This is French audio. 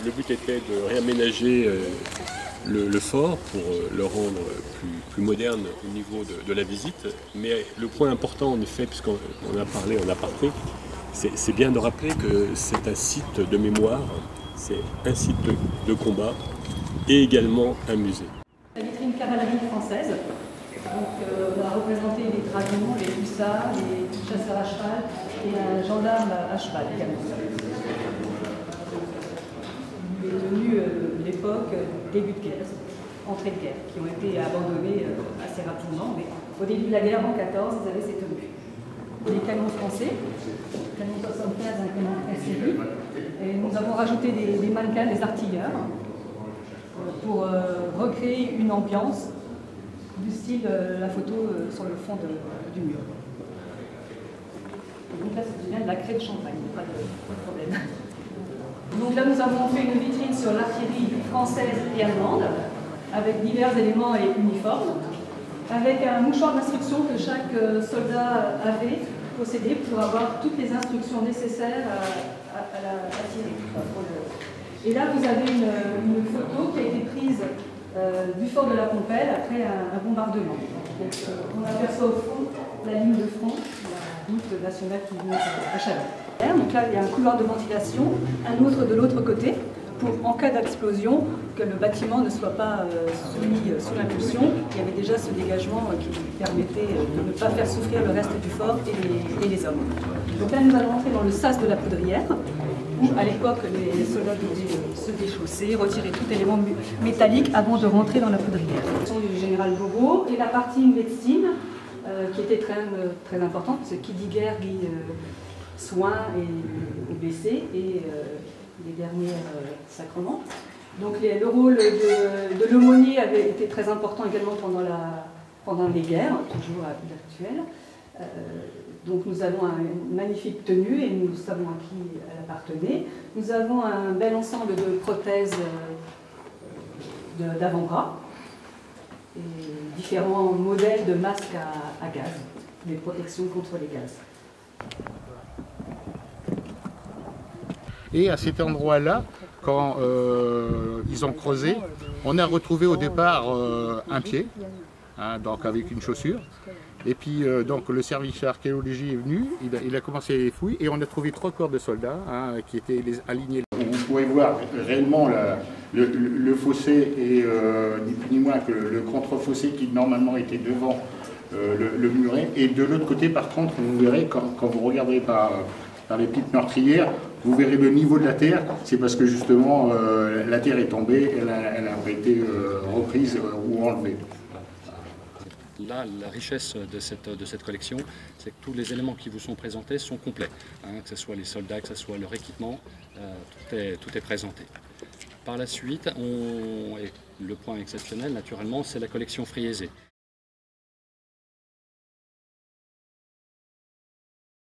Le but était de réaménager le fort pour le rendre plus moderne au niveau de la visite. Mais le point important, en effet, puisqu'on a parlé en aparté, c'est bien de rappeler que c'est un site de mémoire, c'est un site de combat et également un musée. La vitrine cavalerie française. Donc, on a représenté les dragons, les hussards, les chasseurs à cheval et un gendarme à cheval également. Les tenues de l'époque, début de guerre, entrée de guerre, qui ont été abandonnées assez rapidement. Mais au début de la guerre, en 14, ils avaient ces tenues. Les canons français, canon 75, un canon très série. Et nous avons rajouté des mannequins, des artilleurs, pour recréer une ambiance du style la photo sur le fond du mur. Et donc là, c'est bien de la craie de champagne, pas de problème. Donc là, nous avons fait une vitrine sur l'artillerie française et allemande, avec divers éléments et uniformes, avec un mouchoir d'instruction que chaque soldat avait possédé pour avoir toutes les instructions nécessaires à l'artillerie. Et là, vous avez une photo qui a été prise du fort de la Pompelle après un bombardement. Donc, on aperçoit au fond la ligne de front, la route nationale qui monte à Chalon. Donc là, il y a un couloir de ventilation, un autre de l'autre côté, pour, en cas d'explosion, que le bâtiment ne soit pas soumis sous l'impulsion. Il y avait déjà ce dégagement qui permettait de ne pas faire souffrir le reste du fort et les hommes. Donc là, nous allons entrer dans le sas de la poudrière, où à l'époque, les soldats devaient se déchausser, retirer tout élément métallique avant de rentrer dans la poudrière. Du général Bourreau et la partie médecine, qui était très importante, parce que qui dit guerre dit soins et blessés et les derniers sacrements. Donc le rôle de l'aumônier avait été très important également pendant les guerres, toujours actuelles. Donc nous avons une magnifique tenue et nous savons à qui elle appartenait. Nous avons un bel ensemble de prothèses d'avant-bras et différents modèles de masques à gaz, des protections contre les gaz. Et à cet endroit-là, quand ils ont creusé, on a retrouvé au départ un pied, hein, donc avec une chaussure. Et puis donc le service archéologie est venu, il a commencé les fouilles et on a trouvé 3 corps de soldats qui étaient alignés. Vous pouvez voir réellement le fossé et ni plus ni moins que le contre-fossé qui normalement était devant le muret. Et de l'autre côté par contre, vous verrez quand vous regarderez par les petites meurtrières, vous verrez le niveau de la terre, c'est parce que justement la terre est tombée, elle a été reprise ou enlevée. Là, la richesse de cette collection, c'est que tous les éléments qui vous sont présentés sont complets, hein, que ce soit les soldats, que ce soit leur équipement, tout est présenté. Par la suite, et le point exceptionnel, naturellement, c'est la collection Friezé.